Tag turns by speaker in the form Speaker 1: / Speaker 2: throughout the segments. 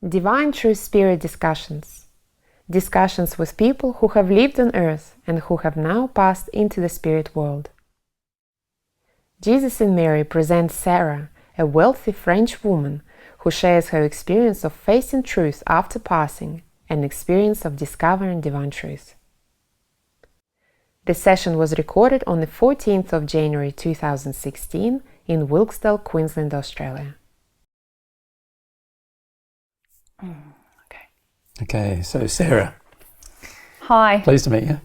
Speaker 1: Divine True Spirit discussions. Discussions with people who have lived on earth and who have now passed into the spirit world. Jesus and Mary present Sarah, a wealthy French woman who shares her experience of facing truth after passing and experience of discovering divine truth. The session was recorded on the 14th of January 2016 in Wilkesdale, Queensland, Australia.
Speaker 2: Okay, so Sarah.
Speaker 3: Hi.
Speaker 2: Pleased to meet you.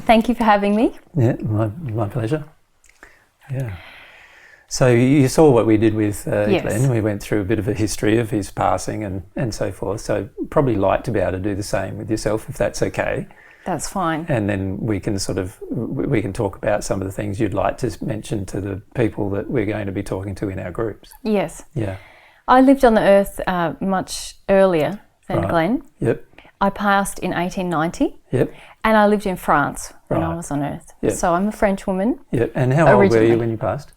Speaker 3: Thank you for having me.
Speaker 2: Yeah, my pleasure. Yeah. So you saw what we did with
Speaker 3: Yes.
Speaker 2: Glenn. We went through a bit of a history of his passing and so forth. So probably like to be able to do the same with yourself, if that's okay.
Speaker 3: That's fine.
Speaker 2: And then we can talk about some of the things you'd like to mention to the people that we're going to be talking to in our groups.
Speaker 3: Yes.
Speaker 2: Yeah.
Speaker 3: I lived on the earth much earlier than
Speaker 2: Right.
Speaker 3: Glenn.
Speaker 2: Yep.
Speaker 3: I passed in 1890.
Speaker 2: Yep.
Speaker 3: And I lived in France when I
Speaker 2: Right.
Speaker 3: was on earth.
Speaker 2: Yep.
Speaker 3: So I'm a French woman.
Speaker 2: Yep. And how old were
Speaker 3: Originally.
Speaker 2: you when you passed?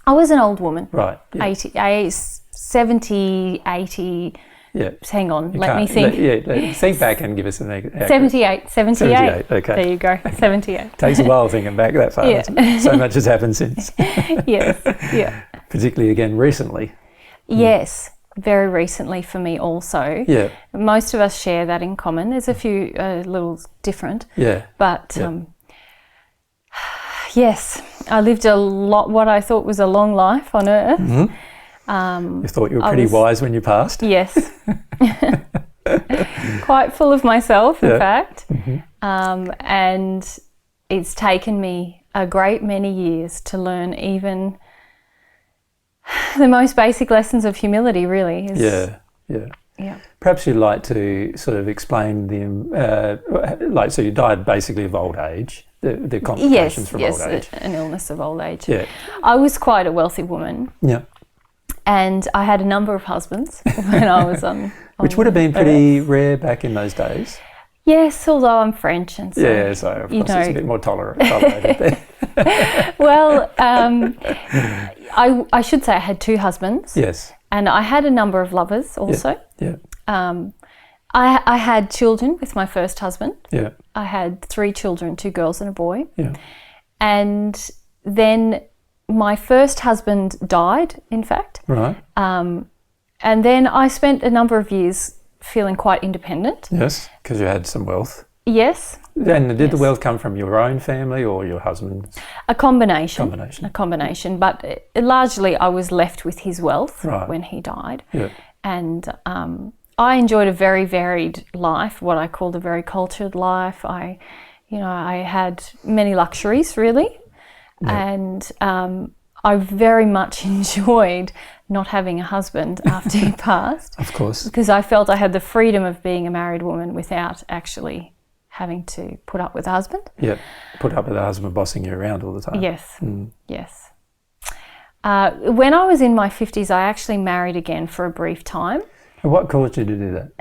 Speaker 3: I was an old woman.
Speaker 2: Right. Yep.
Speaker 3: 70, 80.
Speaker 2: Yeah.
Speaker 3: Hang on,
Speaker 2: You
Speaker 3: let me
Speaker 2: can't-
Speaker 3: think.
Speaker 2: think back and give us an accurate.
Speaker 3: 78.
Speaker 2: 78, okay.
Speaker 3: There you go, 78.
Speaker 2: Takes a while thinking back that far.
Speaker 3: Yeah.
Speaker 2: So much has happened since.
Speaker 3: Yes, yeah.
Speaker 2: Particularly again recently.
Speaker 3: Yes, very recently for me also.
Speaker 2: Yeah.
Speaker 3: Most of us share that in common. There's a few little different.
Speaker 2: Yeah.
Speaker 3: But
Speaker 2: Yeah.
Speaker 3: yes, I lived what I thought was a long life on earth.
Speaker 2: Mm-hmm. You thought you were pretty wise when you passed.
Speaker 3: Yes. Quite full of myself, in
Speaker 2: Yeah.
Speaker 3: fact.
Speaker 2: Mm-hmm.
Speaker 3: And it's taken me a great many years to learn even the most basic lessons of humility, really.
Speaker 2: Yeah. Perhaps you'd like to sort of explain so you died basically of old age, the complications from old age.
Speaker 3: An illness of old age.
Speaker 2: Yeah.
Speaker 3: I was quite a wealthy woman.
Speaker 2: Yeah.
Speaker 3: And I had a number of husbands when I was on
Speaker 2: Which would have been pretty rare back in those days.
Speaker 3: Yes, although I'm French, and so
Speaker 2: So of course it's a bit more tolerated there.
Speaker 3: Well, I should say I had two husbands.
Speaker 2: Yes.
Speaker 3: And I had a number of lovers also.
Speaker 2: Yeah.
Speaker 3: I had children with my first husband.
Speaker 2: Yeah.
Speaker 3: I had 3 children, 2 girls and a boy.
Speaker 2: Yeah.
Speaker 3: And then my first husband died, in fact.
Speaker 2: Right.
Speaker 3: And then I spent a number of years feeling quite independent.
Speaker 2: Yes, because you had some wealth.
Speaker 3: Yes.
Speaker 2: And did the wealth come from your own family or your husband's?
Speaker 3: A combination.
Speaker 2: Combination.
Speaker 3: A combination. But largely I was left with his wealth when he died.
Speaker 2: Yeah.
Speaker 3: And I enjoyed a very varied life, what I called a very cultured life. I had many luxuries, really. Yeah. And I very much enjoyed not having a husband after he passed.
Speaker 2: Of course.
Speaker 3: Because I felt I had the freedom of being a married woman without actually having to put up with a husband.
Speaker 2: Yeah, put up with a husband bossing you around all the time.
Speaker 3: Yes, yes. When I was in my 50s, I actually married again for a brief time.
Speaker 2: And what caused you to do that?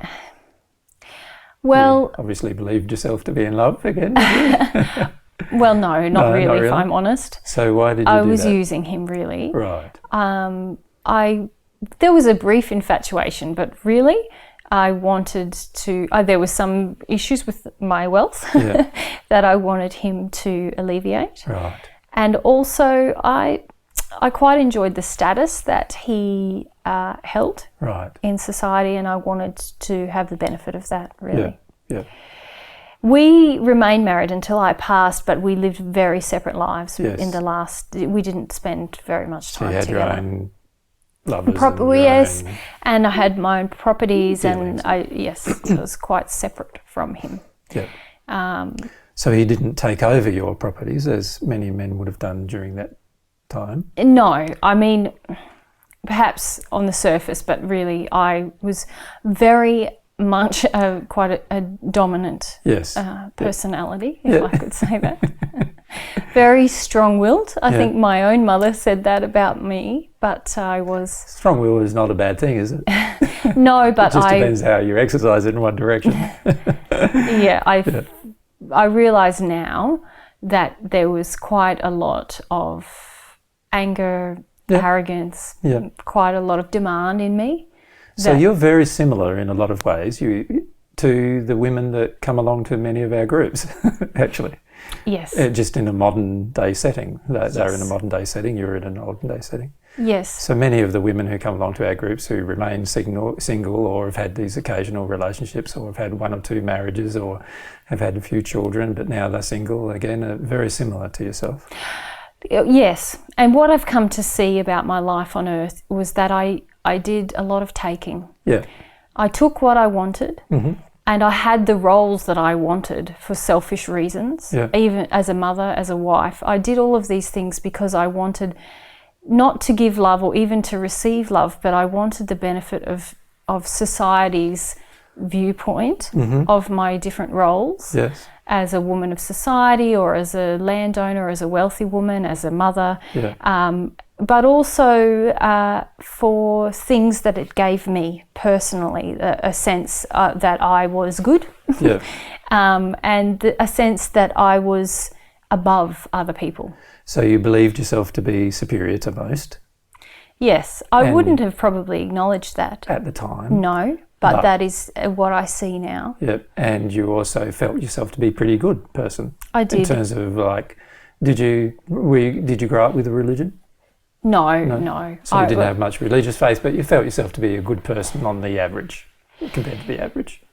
Speaker 3: Well...
Speaker 2: You obviously believed yourself to be in love again.
Speaker 3: Well, no, not really, if I'm honest.
Speaker 2: So why did you do that?
Speaker 3: I was using him, really.
Speaker 2: Right.
Speaker 3: There was a brief infatuation, but really I wanted to... there were some issues with my wealth that I wanted him to alleviate.
Speaker 2: Right.
Speaker 3: And also I quite enjoyed the status that he held in society, and I wanted to have the benefit of that, really.
Speaker 2: Yeah.
Speaker 3: We remained married until I passed, but we lived very separate lives.
Speaker 2: Yes.
Speaker 3: We didn't spend very much time together.
Speaker 2: So you had your own lovers
Speaker 3: and I had my own properties,
Speaker 2: dealings.
Speaker 3: and it was quite separate from him.
Speaker 2: Yeah. So he didn't take over your properties as many men would have done during that time?
Speaker 3: No, I mean, perhaps on the surface, but really I was very much quite a dominant personality, if I could say that. Very strong-willed. I think my own mother said that about me, but I was...
Speaker 2: Strong-willed is not a bad thing, is it?
Speaker 3: No, but
Speaker 2: it just depends how you exercise it in one direction.
Speaker 3: I realise now that there was quite a lot of anger, arrogance, quite a lot of demand in me.
Speaker 2: So you're very similar in a lot of ways to the women that come along to many of our groups, actually.
Speaker 3: Yes.
Speaker 2: Just in a modern day setting. They're in a modern day setting, you're in an olden day setting.
Speaker 3: Yes.
Speaker 2: So many of the women who come along to our groups who remain single or have had these occasional relationships or have had one or two marriages or have had a few children but now they're single, again, are very similar to yourself.
Speaker 3: Yes. And what I've come to see about my life on earth was that I did a lot of taking.
Speaker 2: Yeah.
Speaker 3: I took what I wanted. Mm-hmm. And I had the roles that I wanted for selfish reasons, even as a mother, as a wife. I did all of these things because I wanted not to give love or even to receive love, but I wanted the benefit of society's viewpoint of my different roles as a woman of society or as a landowner, as a wealthy woman, as a mother. Yeah. But also for things that it gave me personally, a sense that I was good, and a sense that I was above other people.
Speaker 2: So you believed yourself to be superior to most?
Speaker 3: Yes, I wouldn't have probably acknowledged that.
Speaker 2: At the time?
Speaker 3: No, but that is what I see now.
Speaker 2: Yep, and you also felt yourself to be a pretty good person.
Speaker 3: I did.
Speaker 2: In terms of did you grow up with a religion?
Speaker 3: No.
Speaker 2: So you didn't have much religious faith, but you felt yourself to be a good person on the average, compared to the average.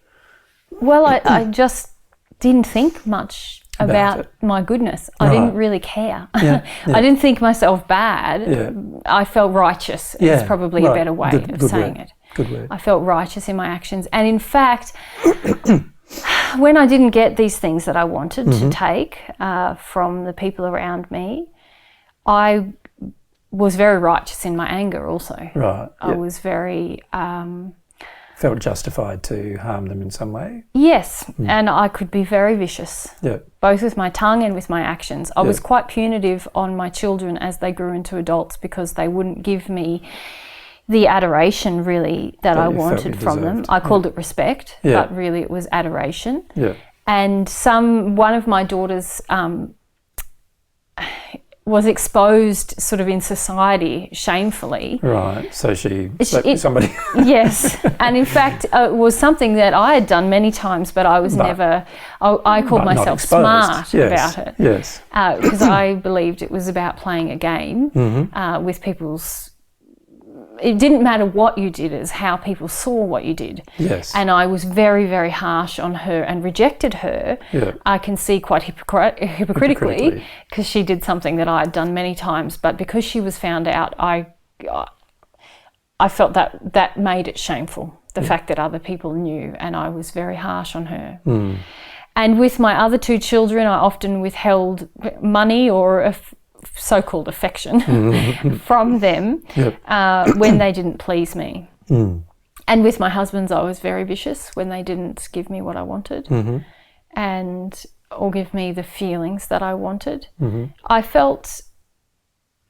Speaker 3: Well, I just didn't think much about my goodness. I didn't really care. Yeah. I didn't think myself bad. Yeah. I felt righteous. Is probably a better way of saying it.
Speaker 2: Good word.
Speaker 3: I felt righteous in my actions. And in fact, when I didn't get these things that I wanted to take from the people around me, I was very righteous in my anger also.
Speaker 2: Right.
Speaker 3: I was very...
Speaker 2: felt justified to harm them in some way?
Speaker 3: Yes, and I could be very vicious, both with my tongue and with my actions. I was quite punitive on my children as they grew into adults because they wouldn't give me the adoration really that I wanted from them. I called it respect, but really it was adoration. Yeah. And one of my daughters was exposed sort of in society shamefully.
Speaker 2: Right, so she slept with somebody.
Speaker 3: Yes, and in fact it was something that I had done many times, but I was never, I called myself smart about it. Yes. Because I believed it was about playing a game with people's, it didn't matter what you did, as how people saw what you did. Yes. And I was very, very harsh on her and rejected her. Yeah. I can see quite hypocritically because she did something that I had done many times, but because she was found out, I felt that made it shameful, the fact that other people knew, and I was very harsh on her. Mm. And with my other two children, I often withheld money or so-called affection from them when they didn't please me. Mm. And with my husbands, I was very vicious when they didn't give me what I wanted or give me the feelings that I wanted. Mm-hmm. I felt,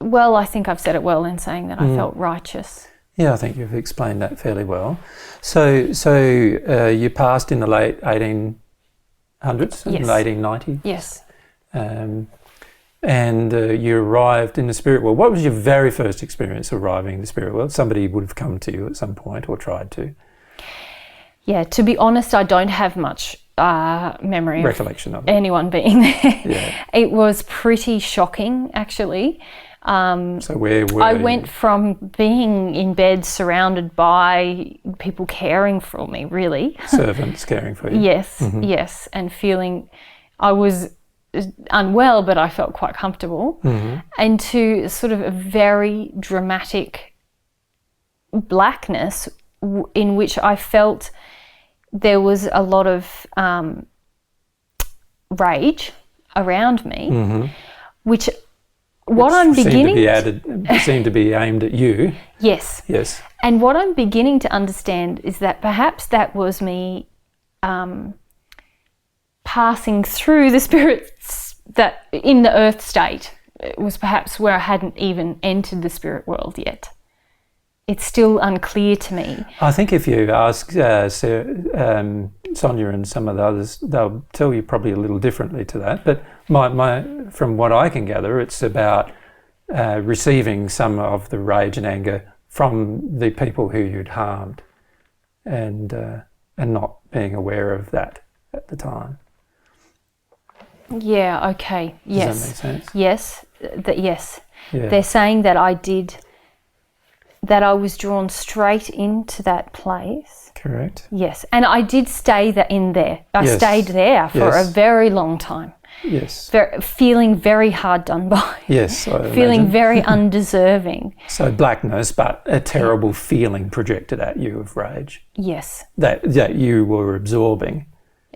Speaker 3: well, I think I've said it well in saying that I felt righteous.
Speaker 2: Yeah, I think you've explained that fairly well. So you passed in the late 1800s, in the 1890s?
Speaker 3: Yes.
Speaker 2: And you arrived in the spirit world. What was your very first experience arriving in the spirit world? Somebody would have come to you at some point or tried to.
Speaker 3: Yeah, to be honest, I don't have much recollection of anyone being there. Yeah. It was pretty shocking, actually.
Speaker 2: So where were
Speaker 3: I went from being in bed surrounded by people caring for me, really.
Speaker 2: Servants caring for you.
Speaker 3: Yes, yes, and feeling I was unwell, but I felt quite comfortable, and to sort of a very dramatic blackness in which I felt there was a lot of rage around me, which I'm beginning
Speaker 2: seemed to be aimed at you.
Speaker 3: Yes.
Speaker 2: Yes.
Speaker 3: And what I'm beginning to understand is that perhaps that was me passing through the spirits that in the earth state. It was perhaps where I hadn't even entered the spirit world yet. It's still unclear to me.
Speaker 2: I think if you ask Sarah, Sonia and some of the others, they'll tell you probably a little differently to that. But from what I can gather, it's about receiving some of the rage and anger from the people who you'd harmed. and not being aware of that at the time.
Speaker 3: Yeah, okay, yes.
Speaker 2: Does that make sense?
Speaker 3: Yes, yes.
Speaker 2: Yeah.
Speaker 3: They're saying that I was drawn straight into that place.
Speaker 2: Correct.
Speaker 3: Yes, and I did stay in there. I stayed there for a very long time.
Speaker 2: Yes.
Speaker 3: Feeling very hard done by.
Speaker 2: Yes, I
Speaker 3: feeling
Speaker 2: imagine.
Speaker 3: very undeserving.
Speaker 2: So blackness, but a terrible feeling projected at you of rage.
Speaker 3: Yes.
Speaker 2: That you were absorbing.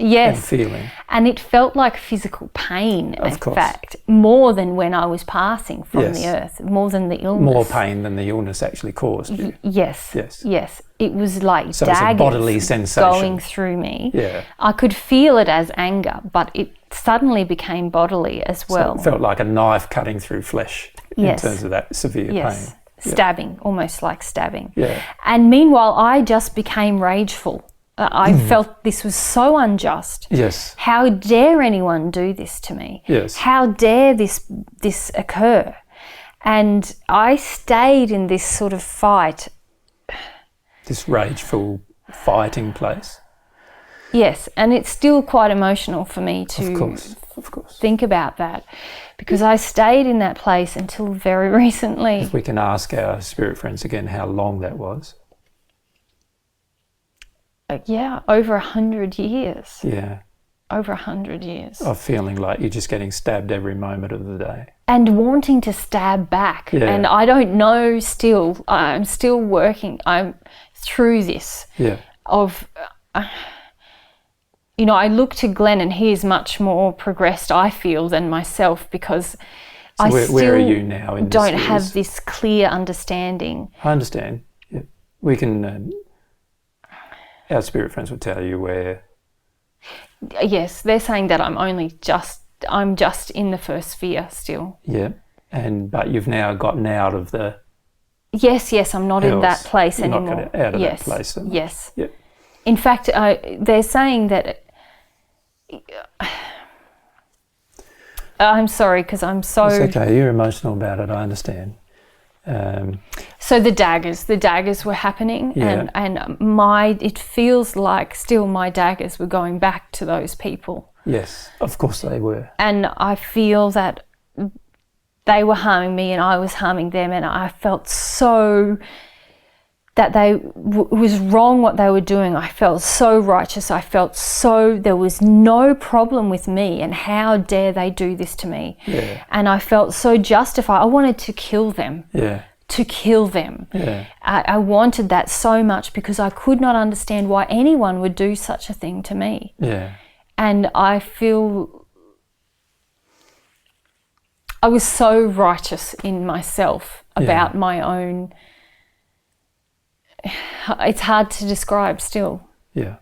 Speaker 3: Yes.
Speaker 2: And feeling.
Speaker 3: And it felt like physical pain, in
Speaker 2: course.
Speaker 3: fact, more than when I was passing from the earth, more than the illness.
Speaker 2: More pain than the illness actually caused you.
Speaker 3: Yes.
Speaker 2: Yes.
Speaker 3: Yes. It was like
Speaker 2: So it's a
Speaker 3: daggers
Speaker 2: bodily sensation.
Speaker 3: going through me.
Speaker 2: Yeah.
Speaker 3: I could feel it as anger, but it suddenly became bodily as well.
Speaker 2: So it felt like a knife cutting through flesh in terms of that severe pain.
Speaker 3: Stabbing, almost like stabbing.
Speaker 2: Yeah.
Speaker 3: And meanwhile, I just became rageful. I felt this was so unjust.
Speaker 2: Yes.
Speaker 3: How dare anyone do this to me?
Speaker 2: Yes.
Speaker 3: How dare this occur? And I stayed in this sort of fight.
Speaker 2: This rageful fighting place.
Speaker 3: Yes, and it's still quite emotional for me to
Speaker 2: Of course.
Speaker 3: think about that, because I stayed in that place until very recently.
Speaker 2: If we can ask our spirit friends again how long that was.
Speaker 3: Yeah, over 100 years.
Speaker 2: Yeah.
Speaker 3: Over 100 years.
Speaker 2: Of feeling like you're just getting stabbed every moment of the day.
Speaker 3: And wanting to stab back.
Speaker 2: Yeah.
Speaker 3: And I don't know still, I'm still working, I'm through this.
Speaker 2: Yeah.
Speaker 3: I look to Glenn and he is much more progressed, I feel, than myself, because I
Speaker 2: where are you now in
Speaker 3: don't
Speaker 2: this
Speaker 3: have this clear understanding.
Speaker 2: I understand. Yeah. We can... our spirit friends will tell you where...
Speaker 3: Yes, they're saying that I'm just in the first sphere still.
Speaker 2: Yeah, but you've now gotten out of the...
Speaker 3: Yes, I'm not in that place
Speaker 2: You're
Speaker 3: anymore.
Speaker 2: not out of that place. So
Speaker 3: yes.
Speaker 2: Yeah.
Speaker 3: In fact, they're saying that... I'm sorry, because I'm so...
Speaker 2: It's okay, you're emotional about it, I understand.
Speaker 3: So the daggers were happening,
Speaker 2: Yeah.
Speaker 3: and it feels like still my daggers were going back to those people.
Speaker 2: Yes, of course they were.
Speaker 3: And I feel that they were harming me and I was harming them, and I felt so that it was wrong what they were doing. I felt so righteous. I felt so there was no problem with me, and how dare they do this to me.
Speaker 2: Yeah.
Speaker 3: And I felt so justified. I wanted to kill them.
Speaker 2: Yeah.
Speaker 3: To kill them.
Speaker 2: Yeah.
Speaker 3: I wanted that so much, because I could not understand why anyone would do such a thing to me.
Speaker 2: Yeah.
Speaker 3: And I feel I was so righteous in myself about my own... It's hard to describe still.
Speaker 2: Yeah.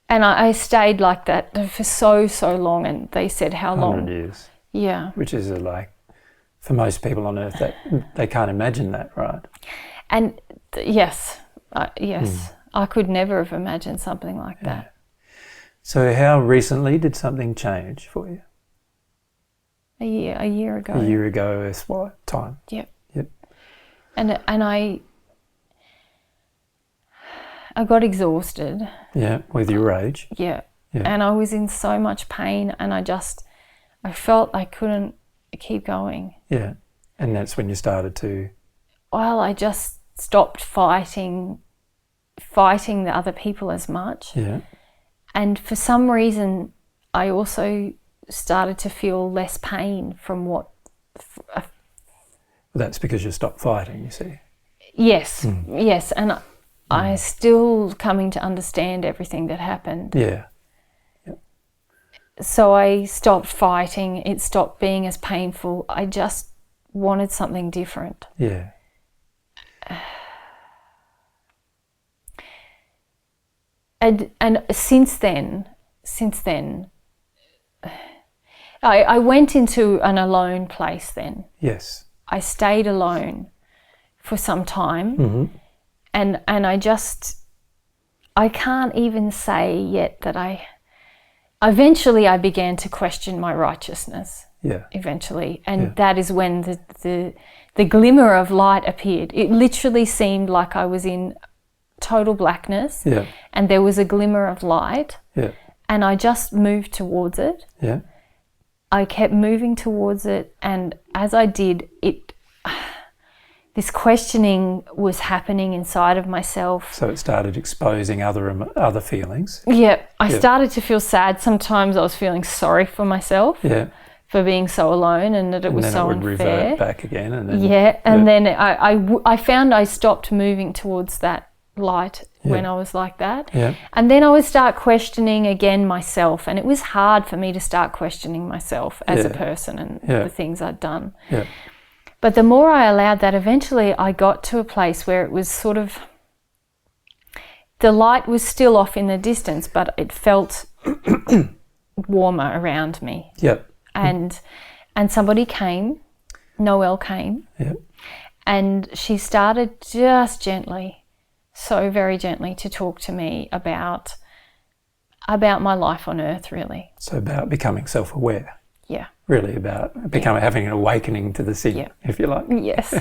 Speaker 3: And I stayed like that for so long, and they said how long?
Speaker 2: 100 years.
Speaker 3: Yeah.
Speaker 2: Which is for most people on earth, that they can't imagine that, right?
Speaker 3: And yes, I could never have imagined something like that.
Speaker 2: So how recently did something change for you?
Speaker 3: A year ago.
Speaker 2: A year ago is what time?
Speaker 3: Yep.
Speaker 2: Yep.
Speaker 3: And I got exhausted.
Speaker 2: Yeah, with your rage.
Speaker 3: Yeah.
Speaker 2: Yeah.
Speaker 3: And I was in so much pain, and I felt I couldn't keep going.
Speaker 2: Yeah. And that's when you started to...
Speaker 3: Well, I just stopped fighting the other people as much.
Speaker 2: Yeah.
Speaker 3: And for some reason, I also started to feel less pain from what...
Speaker 2: Well, that's because you stopped fighting, you see.
Speaker 3: Yes, yes. And I still coming to understand everything that happened.
Speaker 2: Yeah.
Speaker 3: So I stopped fighting. It stopped being as painful. I just wanted something different.
Speaker 2: Yeah.
Speaker 3: And since then, I went into an alone place then.
Speaker 2: Yes.
Speaker 3: I stayed alone for some time.
Speaker 2: Mm-hmm.
Speaker 3: And I can't even say yet that eventually I began to question my righteousness.
Speaker 2: Yeah.
Speaker 3: Eventually. And that is when the glimmer of light appeared. It literally seemed like I was in total blackness,
Speaker 2: Yeah.
Speaker 3: and there was a glimmer of light,
Speaker 2: Yeah.
Speaker 3: and I just moved towards it.
Speaker 2: Yeah.
Speaker 3: I kept moving towards it, and as I did, this questioning was happening inside of myself.
Speaker 2: So it started exposing other feelings.
Speaker 3: Yeah, I started to feel sad. Sometimes I was feeling sorry for myself.
Speaker 2: Yeah.
Speaker 3: For being so alone, and that it was so unfair.
Speaker 2: And then it would revert back again. And then,
Speaker 3: then I found I stopped moving towards that light when I was like that.
Speaker 2: Yeah.
Speaker 3: And then I would start questioning again myself, and it was hard for me to start questioning myself as a person and the things I'd done.
Speaker 2: Yeah.
Speaker 3: But the more I allowed that, eventually I got to a place where it was sort of, the light was still off in the distance, but it felt warmer around me.
Speaker 2: Yeah.
Speaker 3: And somebody came, Noelle came, and she started just gently, so very gently, to talk to me about my life on earth, really.
Speaker 2: So about becoming self-aware.
Speaker 3: Yeah.
Speaker 2: Really about having an awakening to the sin, if you like.
Speaker 3: Yes.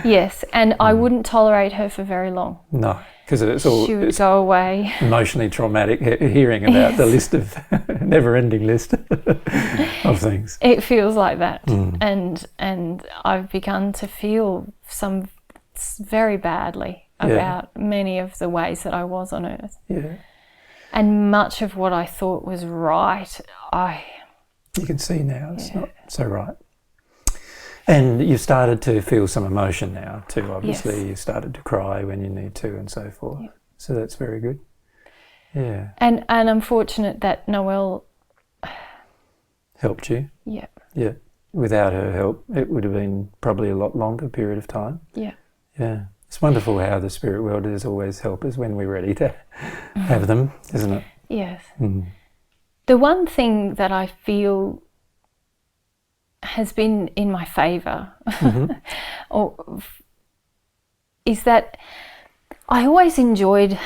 Speaker 3: Yes. And I wouldn't tolerate her for very long.
Speaker 2: No, because
Speaker 3: she would go away.
Speaker 2: Emotionally traumatic hearing about the list of never-ending list of things.
Speaker 3: It feels like that, and I've begun to feel some very badly about many of the ways that I was on earth.
Speaker 2: Yeah.
Speaker 3: And much of what I thought was right,
Speaker 2: you can see now it's not so right. And you started to feel some emotion now too, obviously.
Speaker 3: Yes.
Speaker 2: You started to cry when you need to and so forth. Yep. So that's very good. Yeah.
Speaker 3: And I'm fortunate that Noelle
Speaker 2: helped you.
Speaker 3: Yeah.
Speaker 2: Yeah. Without her help, it would have been probably a lot longer period of time.
Speaker 3: Yeah.
Speaker 2: Yeah. It's wonderful how the spirit world does always help us when we're ready to have them, isn't it?
Speaker 3: Yes.
Speaker 2: Mm.
Speaker 3: The one thing that I feel has been in my favour is that I always enjoyed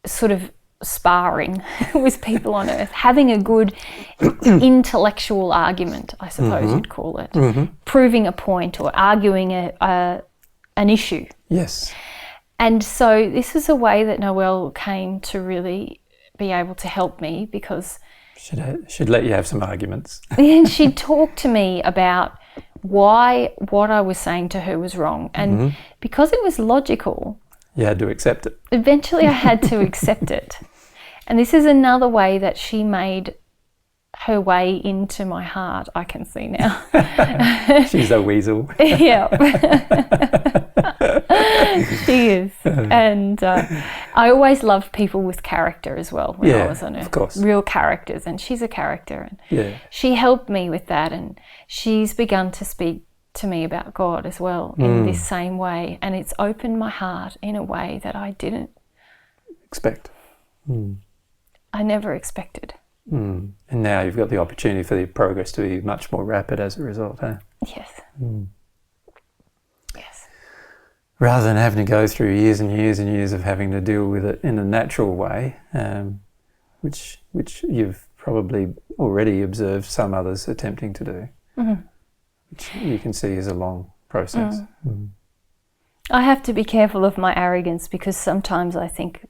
Speaker 3: sort of sparring with people on earth, having a good intellectual argument, I suppose you'd call it, proving a point or arguing an issue.
Speaker 2: Yes.
Speaker 3: And so this is a way that Noelle came to really be able to help me, because
Speaker 2: she'd let you have some arguments.
Speaker 3: And she'd talk to me about why what I was saying to her was wrong. And because it was logical,
Speaker 2: you had to accept it.
Speaker 3: Eventually I had to accept it. And this is another way that she made her way into my heart, I can see now.
Speaker 2: She's a weasel.
Speaker 3: Yeah. She is. And I always loved people with character as well when I was on earth.
Speaker 2: Of course.
Speaker 3: Real characters, and she's a character. And
Speaker 2: yeah.
Speaker 3: She helped me with that, and she's begun to speak to me about God as well in this same way, and it's opened my heart in a way that I didn't
Speaker 2: expect.
Speaker 3: I never expected.
Speaker 2: And now you've got the opportunity for the progress to be much more rapid as a result, eh?
Speaker 3: Yes. Yes.
Speaker 2: Rather than having to go through years and years and years of having to deal with it in a natural way, which you've probably already observed some others attempting to do, which you can see is a long process.
Speaker 3: I have to be careful of my arrogance, because sometimes I think,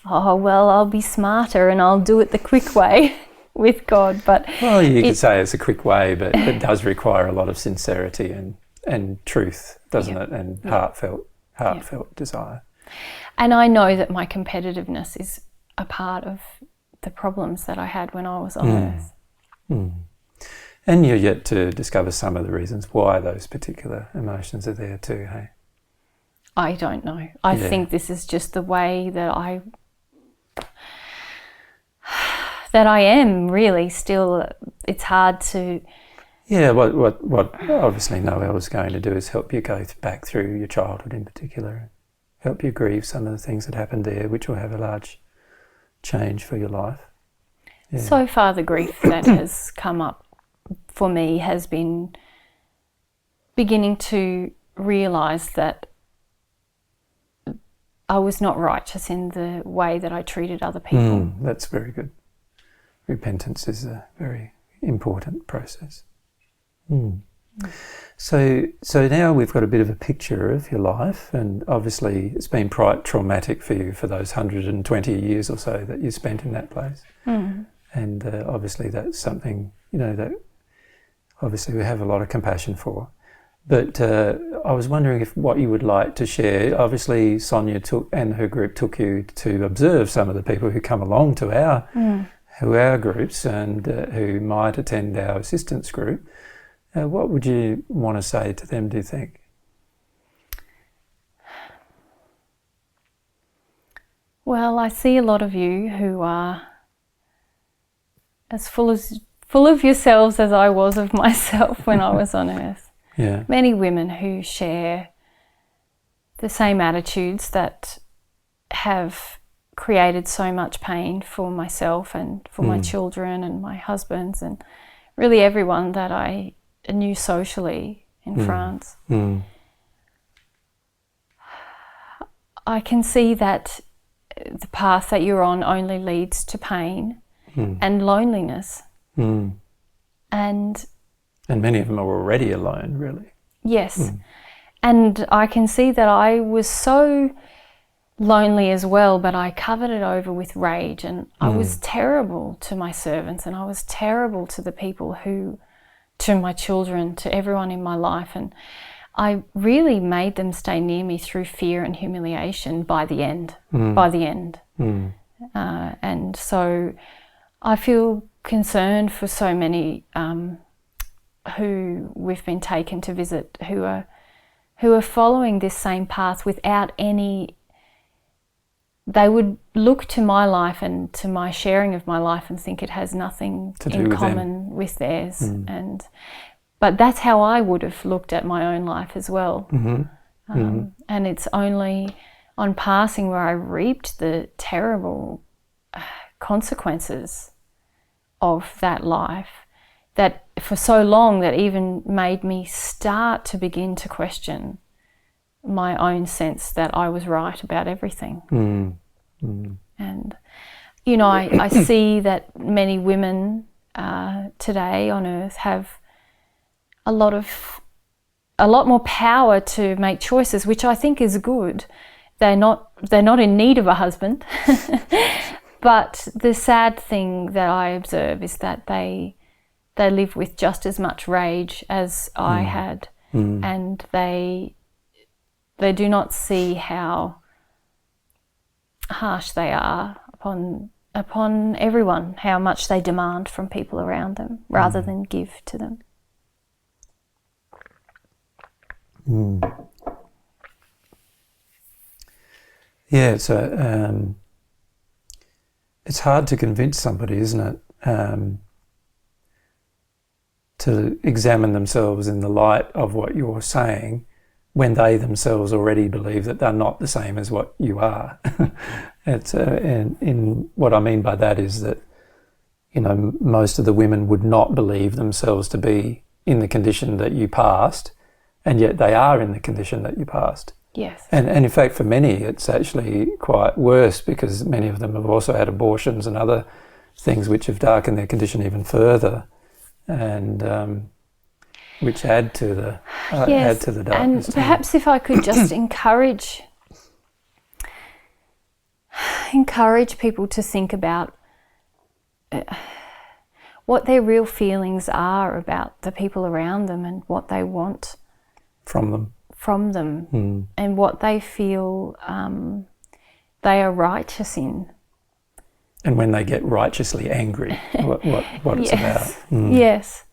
Speaker 3: oh, well, I'll be smarter and I'll do it the quick way with God. But
Speaker 2: well, you could say it's a quick way, but it does require a lot of sincerity and truth, doesn't it? And heartfelt desire. And
Speaker 3: I know that my competitiveness is a part of the problems that I had when I was on earth.
Speaker 2: And you're yet to discover some of the reasons why those particular emotions are there too, hey?
Speaker 3: I don't know. I think this is just the way that I am really still. It's hard to...
Speaker 2: Yeah, what obviously Noelle is going to do is help you go back through your childhood in particular, help you grieve some of the things that happened there, which will have a large change for your life. Yeah.
Speaker 3: So far, the grief that has come up for me has been beginning to realise that I was not righteous in the way that I treated other people.
Speaker 2: That's very good. Repentance is a very important process. So now we've got a bit of a picture of your life, and obviously it's been quite traumatic for you for those 120 years or so that you spent in that place. And obviously that's something, that obviously we have a lot of compassion for. But I was wondering if what you would like to share. Obviously Sonia and her group took you to observe some of the people who come along to our groups and who might attend our assistance group. What would you want to say to them, do you think?
Speaker 3: Well, I see a lot of you who are as full of yourselves as I was of myself when I was on earth.
Speaker 2: Yeah.
Speaker 3: Many women who share the same attitudes that have created so much pain for myself and for my children and my husbands and really everyone that I knew socially in France. I can see that the path that you're on only leads to pain and loneliness. And
Speaker 2: many of them are already alone, really.
Speaker 3: Yes. And I can see that I was so lonely as well, but I covered it over with rage, and I was terrible to my servants, and I was terrible to the people to my children, to everyone in my life, and I really made them stay near me through fear and humiliation by the end. And so I feel concerned for so many who we've been taken to visit who are following this same path without any. They would look to my life and to my sharing of my life and think it has nothing in common with theirs. But that's how I would have looked at my own life as well. And it's only on passing where I reaped the terrible consequences of that life that for so long that even made me start to begin to question my own sense that I was right about everything. And, I see that many women today on earth have a lot more power to make choices, which I think is good. They're not in need of a husband. But the sad thing that I observe is that they live with just as much rage as I had, and they do not see how harsh they are upon everyone, how much they demand from people around them rather than give to them.
Speaker 2: Yeah, so it's hard to convince somebody, isn't it, to examine themselves in the light of what you're saying when they themselves already believe that they're not the same as what you are. And what I mean by that is that, most of the women would not believe themselves to be in the condition that you passed, and yet they are in the condition that you passed.
Speaker 3: Yes.
Speaker 2: And in fact, for many, it's actually quite worse because many of them have also had abortions and other things which have darkened their condition even further, and which add to the darkness.
Speaker 3: And perhaps if I could just encourage people to think about what their real feelings are about the people around them and what they want
Speaker 2: from them,
Speaker 3: and what they feel they are righteous in.
Speaker 2: And when they get righteously angry, what it's about.
Speaker 3: Yes.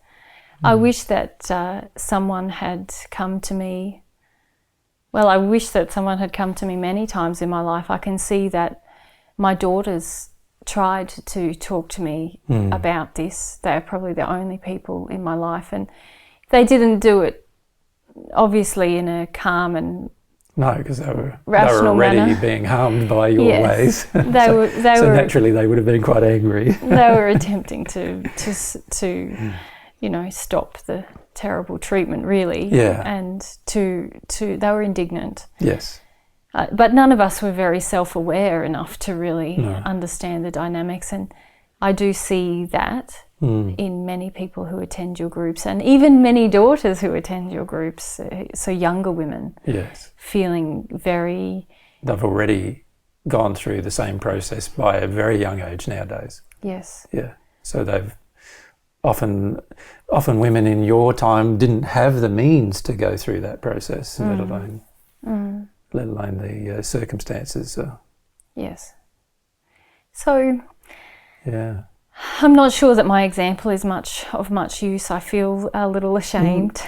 Speaker 3: I wish that someone had come to me. Well, I wish that someone had come to me many times in my life. I can see that my daughters tried to talk to me about this. They're probably the only people in my life, and they didn't do it obviously in a calm and
Speaker 2: because they were already
Speaker 3: manner.
Speaker 2: Being harmed by your ways.
Speaker 3: They were
Speaker 2: naturally they would have been quite angry.
Speaker 3: They were attempting to stop the terrible treatment, really.
Speaker 2: Yeah.
Speaker 3: And they were indignant.
Speaker 2: Yes.
Speaker 3: But none of us were very self-aware enough to really understand the dynamics. And I do see that in many people who attend your groups, and even many daughters who attend your groups, so younger women, feeling very...
Speaker 2: They've already gone through the same process by a very young age nowadays.
Speaker 3: Yes.
Speaker 2: Yeah. So they've often women in your time didn't have the means to go through that process, let alone the circumstances.
Speaker 3: Yes. So...
Speaker 2: Yeah.
Speaker 3: I'm not sure that my example is of much use. I feel a little ashamed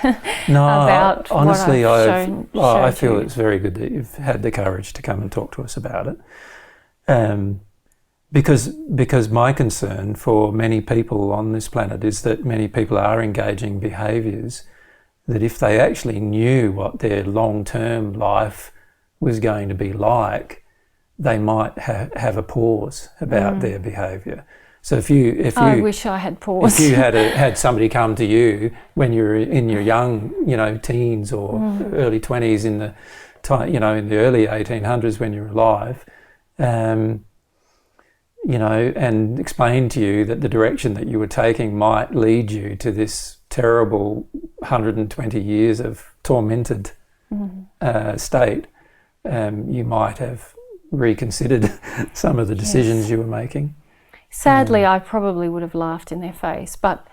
Speaker 3: about
Speaker 2: honestly,
Speaker 3: what I've shown
Speaker 2: I feel
Speaker 3: you.
Speaker 2: It's very good that you've had the courage to come and talk to us about it. Because my concern for many people on this planet is that many people are engaging behaviours that if they actually knew what their long-term life was going to be like, they might have a pause about their behaviour. So if you
Speaker 3: I wish I had paused.
Speaker 2: If you had somebody come to you when you were in your young, teens or early 20s in the early 1800s when you were alive, and explained to you that the direction that you were taking might lead you to this terrible 120 years of tormented state, you might have reconsidered some of the decisions you were making.
Speaker 3: Sadly, I probably would have laughed in their face, but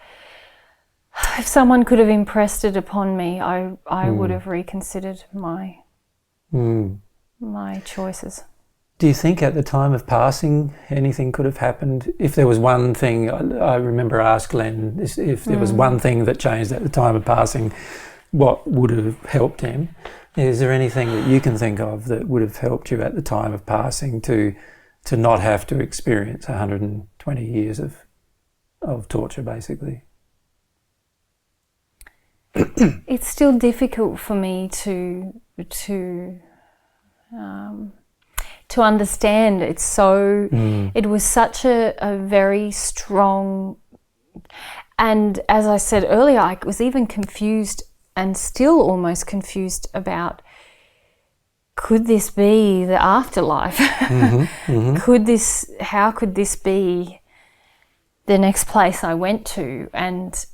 Speaker 3: if someone could have impressed it upon me, I would have reconsidered my choices.
Speaker 2: Do you think at the time of passing anything could have happened? If there was one thing, I remember asked Len, if there was one thing that changed at the time of passing, what would have helped him? Is there anything that you can think of that would have helped you at the time of passing to not have to experience 120 years of torture, basically?
Speaker 3: It's still difficult for me to understand. It's so. It was such a very strong, and as I said earlier, I was even confused and still almost confused about, could this be the afterlife? How could this be the next place I went to? And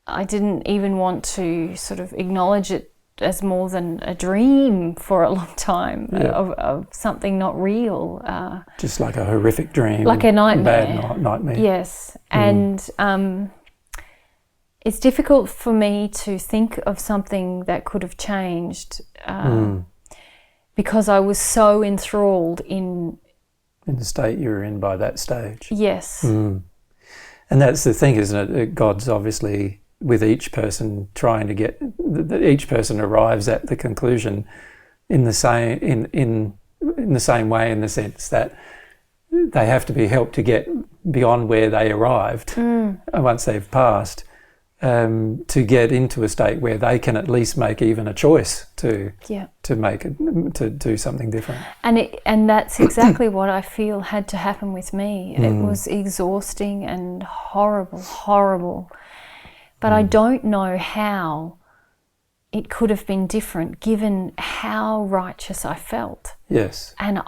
Speaker 3: I didn't even want to sort of acknowledge it as more than a dream for a long time, of something not real.
Speaker 2: Just like a horrific dream.
Speaker 3: Like a nightmare.
Speaker 2: Bad nightmare.
Speaker 3: Yes. And it's difficult for me to think of something that could have changed because I was so enthralled in
Speaker 2: the state you were in by that stage.
Speaker 3: Yes.
Speaker 2: And that's the thing, isn't it? God's obviously with each person trying to get, each person arrives at the conclusion in the same in the same way, in the sense that they have to be helped to get beyond where they arrived once they've passed, to get into a state where they can at least make even a choice to do something different.
Speaker 3: And that's exactly what I feel had to happen with me. It was exhausting and horrible. But I don't know how it could have been different given how righteous I felt.
Speaker 2: Yes.
Speaker 3: And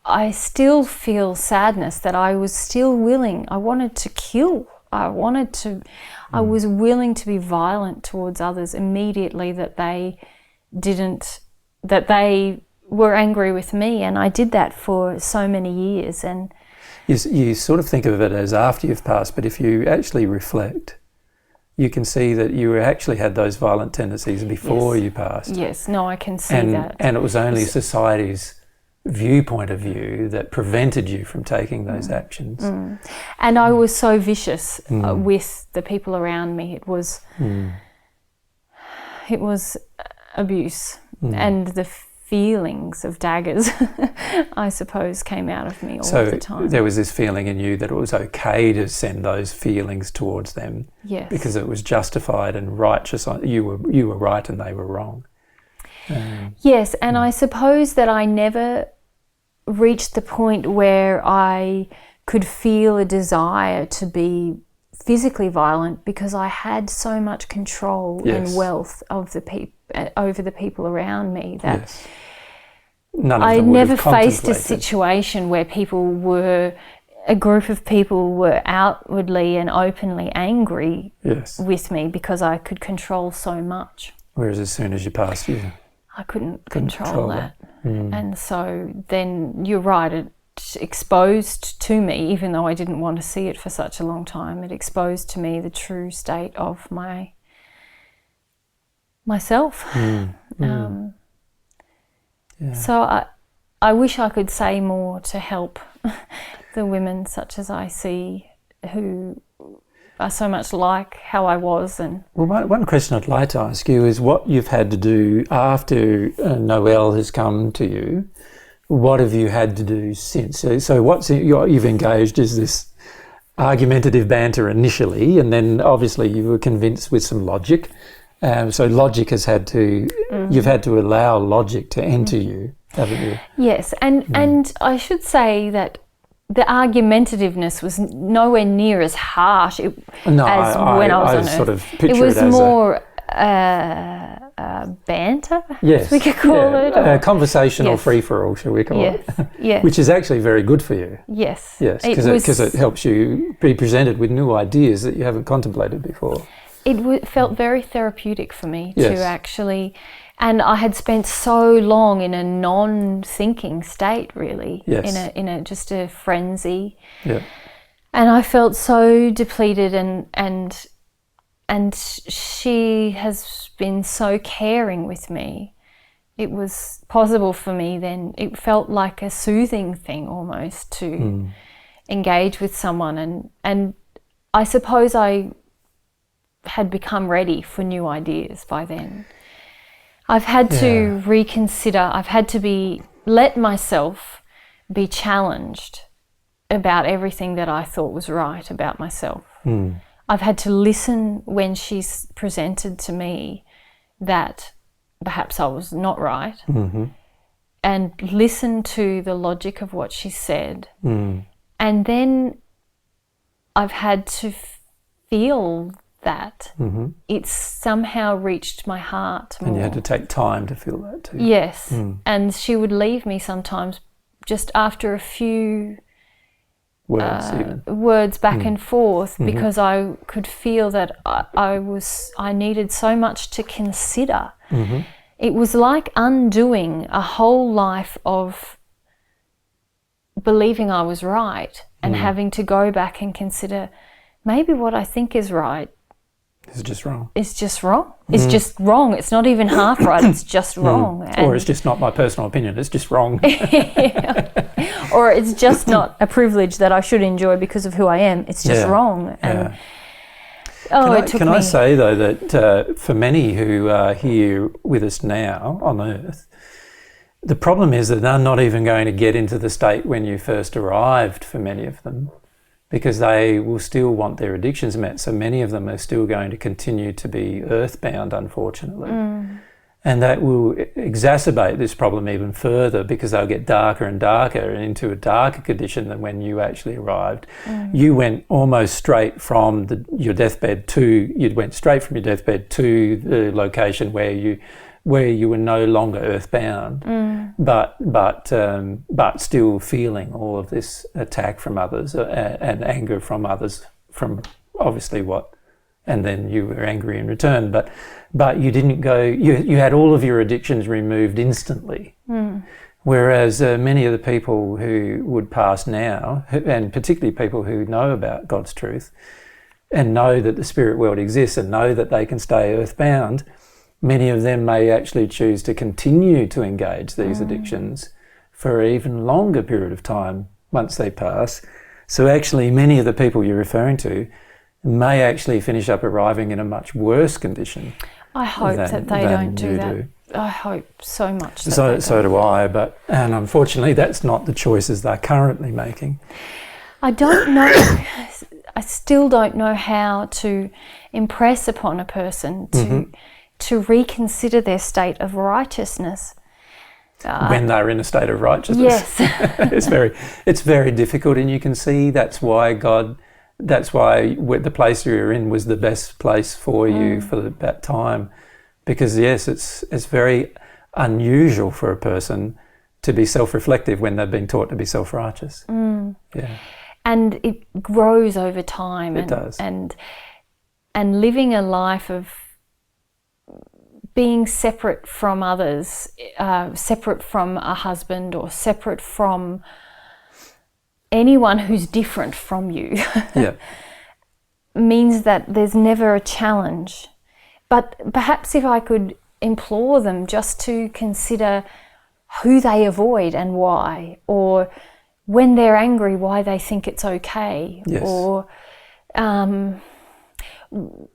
Speaker 3: I still feel sadness that I was still willing. I wanted to kill. I was willing to be violent towards others immediately that they were angry with me, and I did that for so many years. And
Speaker 2: you sort of think of it as after you've passed, but if you actually reflect, you can see that you actually had those violent tendencies before you passed.
Speaker 3: Yes, no, I can see that.
Speaker 2: And it was only society's viewpoint of you that prevented you from taking those actions.
Speaker 3: And I was so vicious with the people around me. It was abuse, and the feelings of daggers, I suppose, came out of me all the time.
Speaker 2: So there was this feeling in you that it was okay to send those feelings towards them, because it was justified and righteous. You were right and they were wrong.
Speaker 3: Yes, and I suppose that I never reached the point where I could feel a desire to be physically violent because I had so much control and wealth of over the people around me that
Speaker 2: none of
Speaker 3: I
Speaker 2: them would
Speaker 3: never
Speaker 2: have
Speaker 3: faced a
Speaker 2: contemplated.
Speaker 3: situation where people were a group of people were outwardly and openly angry with me because I could control so much.
Speaker 2: Whereas as soon as you passed, you
Speaker 3: I couldn't control that. And so then you're right, it exposed to me, even though I didn't want to see it for such a long time, it exposed to me the true state of myself. So I wish I could say more to help the women such as I see who are so much like how I was. And
Speaker 2: well, one question I'd like to ask you is what you've had to do after Noelle has come to you. What have you had to do since? So what you've engaged is this argumentative banter initially, and then obviously you were convinced with some logic. So logic has had to, you've had to allow logic to enter you, haven't you?
Speaker 3: Yes, and I should say that the argumentativeness was nowhere near as harsh as when I was on
Speaker 2: sort
Speaker 3: Earth.
Speaker 2: of picture
Speaker 3: it was
Speaker 2: it as
Speaker 3: more banter,
Speaker 2: yes,
Speaker 3: we could call it. Or,
Speaker 2: conversational free-for-all, shall we call it?
Speaker 3: Yes.
Speaker 2: Which is actually very good for you.
Speaker 3: Yes.
Speaker 2: Yes, because it helps you be presented with new ideas that you haven't contemplated before.
Speaker 3: It felt very therapeutic for me to actually, and I had spent so long in a non-thinking state, really, in a just a frenzy, and I felt so depleted, and she has been so caring with me. It was possible for me then. It felt like a soothing thing almost to engage with someone, and I suppose I had become ready for new ideas by then. I've had to reconsider, I've had to let myself be challenged about everything that I thought was right about myself. I've had to listen when she's presented to me that perhaps I was not right, and listen to the logic of what she said. And then I've had to feel that it's somehow reached my heart more.
Speaker 2: And you had to take time to feel that too.
Speaker 3: Yes, and she would leave me sometimes just after a few words back and forth, because I could feel that I needed so much to consider. It was like undoing a whole life of believing I was right and having to go back and consider maybe what I think is right
Speaker 2: It's just wrong.
Speaker 3: It's just wrong. It's just wrong. It's not even half right. It's just wrong.
Speaker 2: Or it's just not my personal opinion. It's just wrong.
Speaker 3: Or it's just not a privilege that I should enjoy because of who I am. It's just wrong. And
Speaker 2: can I say though that for many who are here with us now on Earth, the problem is that they're not even going to get into the state when you first arrived for many of them, because they will still want their addictions met. So many of them are still going to continue to be earthbound, unfortunately. And that will exacerbate this problem even further, because they'll get darker and darker and into a darker condition than when you actually arrived. You went almost straight from your deathbed you'd went straight from your deathbed to the location where you were no longer earthbound, but still feeling all of this attack from others and anger from others, from obviously and then you were angry in return, but you didn't go, you had all of your addictions removed instantly. Whereas many of the people who would pass now, and particularly people who know about God's truth and know that the spirit world exists and know that they can stay earthbound, many of them may actually choose to continue to engage these addictions for an even longer period of time once they pass. So actually many of the people you're referring to may actually finish up arriving in a much worse condition.
Speaker 3: I hope that they don't do that. I hope so much.
Speaker 2: So do I, and unfortunately that's not the choices they're currently making.
Speaker 3: I don't know, I still don't know how to impress upon a person to reconsider their state of righteousness.
Speaker 2: When they're in a state of righteousness.
Speaker 3: Yes.
Speaker 2: It's very difficult, and you can see that's why the place you're in was the best place for you for that time. Because yes, it's very unusual for a person to be self-reflective when they've been taught to be self-righteous.
Speaker 3: and it grows over time.
Speaker 2: It does.
Speaker 3: And living a life of being separate from others, separate from a husband or separate from anyone who's different from you,
Speaker 2: yeah.
Speaker 3: means that there's never a challenge. But perhaps if I could implore them just to consider who they avoid and why, or when they're angry, why they think it's okay,
Speaker 2: yes.
Speaker 3: or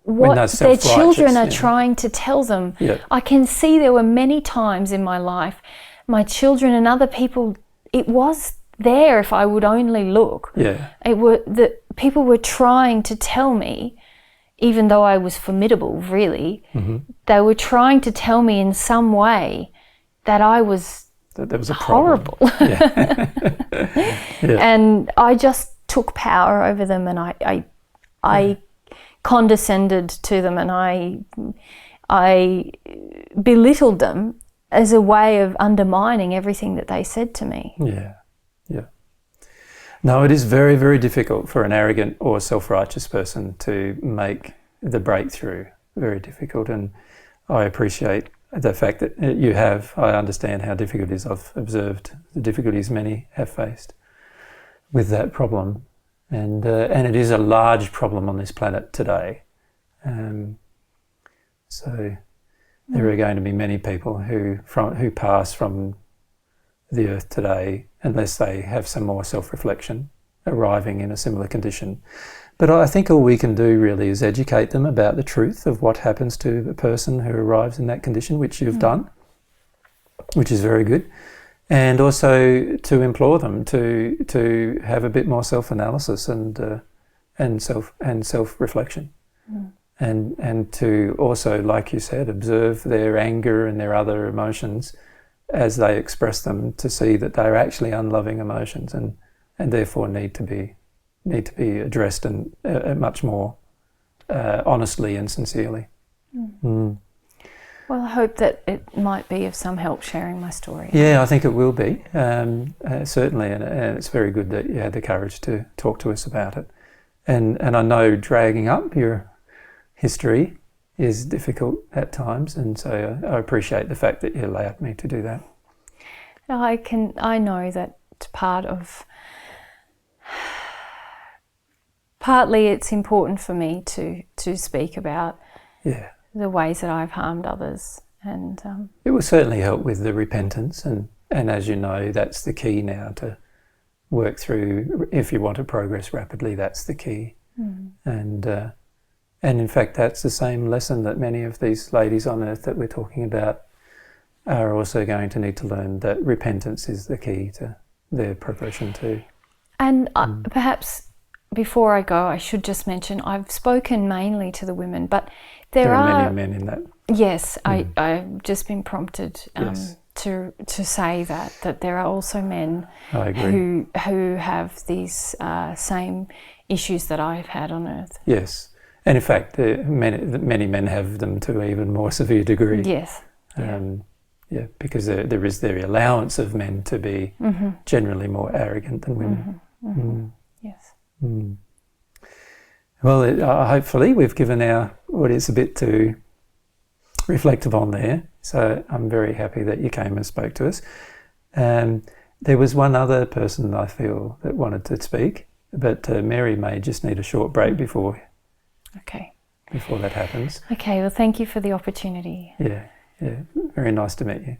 Speaker 3: what their children are trying to tell them.
Speaker 2: Yeah.
Speaker 3: I can see there were many times in my life, my children and other people, it was there if I would only look.
Speaker 2: Yeah.
Speaker 3: People were trying to tell me, even though I was formidable, really, they were trying to tell me in some way that I was,
Speaker 2: there was a
Speaker 3: horrible.
Speaker 2: Yeah. Yeah.
Speaker 3: And I just took power over them, and I condescended to them, and I belittled them as a way of undermining everything that they said to me.
Speaker 2: Yeah, yeah. No, it is very, very difficult for an arrogant or self-righteous person to make the breakthrough. Very difficult, and I appreciate the fact that you have. I understand how difficult it is. I've observed the difficulties many have faced with that problem. And it is a large problem on this planet today. So there are going to be many people who pass from the earth today, unless they have some more self-reflection, arriving in a similar condition. But I think all we can do really is educate them about the truth of what happens to the person who arrives in that condition, which you've done, which is very good. And also to implore them to have a bit more self-analysis and self-reflection, and to also, like you said, observe their anger and their other emotions as they express them, to see that they're actually unloving emotions and therefore need to be addressed and much more honestly and sincerely.
Speaker 3: Well, I hope that it might be of some help sharing my story.
Speaker 2: Yeah, I think it will be, certainly, and it's very good that you had the courage to talk to us about it. And I know dragging up your history is difficult at times, and so I appreciate the fact that you allowed me to do that.
Speaker 3: I know that partly it's important for me to speak about the ways that I've harmed others, and
Speaker 2: it will certainly help with the repentance, and as you know, that's the key now to work through. If you want to progress rapidly, that's the key. And in fact, that's the same lesson that many of these ladies on earth that we're talking about are also going to need to learn, that repentance is the key to their progression too. And
Speaker 3: perhaps before I go, I should just mention I've spoken mainly to the women, but there
Speaker 2: are many men in that.
Speaker 3: Yes, I've just been prompted to say that there are also men who have these same issues that I've had on earth.
Speaker 2: Yes, and in fact, many men have them to an even more severe degree.
Speaker 3: Yes.
Speaker 2: Because there is the allowance of men to be generally more arrogant than women.
Speaker 3: Yes.
Speaker 2: Well, hopefully we've given our audience a bit to reflect upon there. So I'm very happy that you came and spoke to us. There was one other person I feel that wanted to speak, but Mary may just need a short break before that happens.
Speaker 3: Okay, well, thank you for the opportunity.
Speaker 2: Yeah, very nice to meet you.